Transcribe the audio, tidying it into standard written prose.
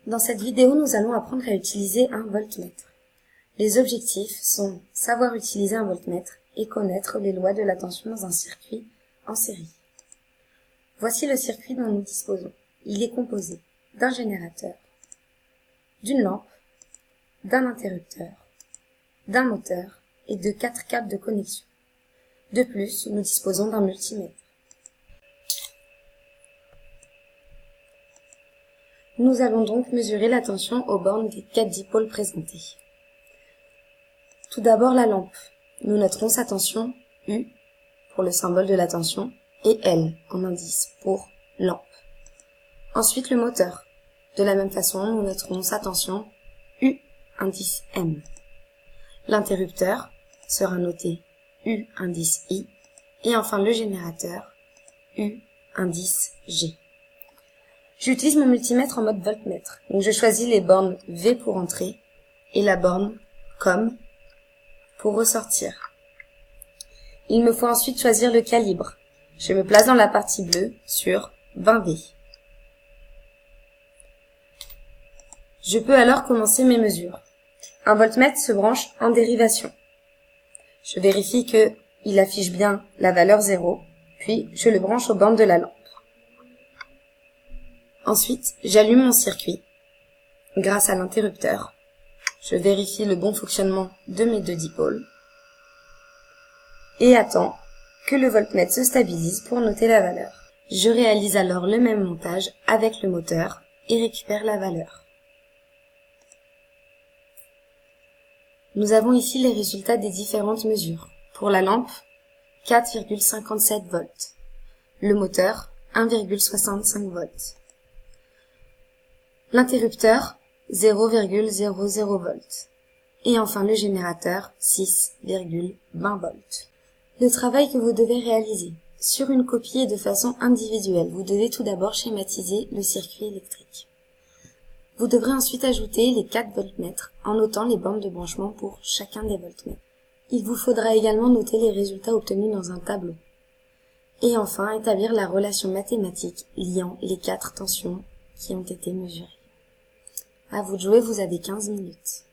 Dans cette vidéo, nous allons apprendre à utiliser un voltmètre. Les objectifs sont savoir utiliser un voltmètre et connaître les lois de la tension dans un circuit en série. Voici le circuit dont nous disposons. Il est composé d'un générateur, d'une lampe, d'un interrupteur, d'un moteur et de 4 câbles de connexion. De plus, nous disposons d'un multimètre. Nous allons donc mesurer la tension aux bornes des 4 dipôles présentés. Tout d'abord la lampe. Nous noterons sa tension U pour le symbole de la tension et L en indice pour lampe. Ensuite le moteur. De la même façon, nous noterons sa tension U indice M. L'interrupteur sera noté U indice I et enfin le générateur U indice G. J'utilise mon multimètre en mode voltmètre, donc je choisis les bornes V pour entrer et la borne COM pour ressortir. Il me faut ensuite choisir le calibre. Je me place dans la partie bleue sur 20V. Je peux alors commencer mes mesures. Un voltmètre se branche en dérivation. Je vérifie qu'il affiche bien la valeur 0, puis je le branche aux bornes de la lampe. Ensuite, j'allume mon circuit grâce à l'interrupteur. Je vérifie le bon fonctionnement de mes 2 dipôles et attends que le voltmètre se stabilise pour noter la valeur. Je réalise alors le même montage avec le moteur et récupère la valeur. Nous avons ici les résultats des différentes mesures. Pour la lampe, 4,57 volts. Le moteur, 1,65 volts. L'interrupteur, 0,00 volts. Et enfin le générateur, 6,20 volts. Le travail que vous devez réaliser. Sur une copie et de façon individuelle, vous devez tout d'abord schématiser le circuit électrique. Vous devrez ensuite ajouter les 4 voltmètres en notant les bornes de branchement pour chacun des voltmètres. Il vous faudra également noter les résultats obtenus dans un tableau. Et enfin établir la relation mathématique liant les 4 tensions qui ont été mesurées. À vous de jouer, vous avez 15 minutes.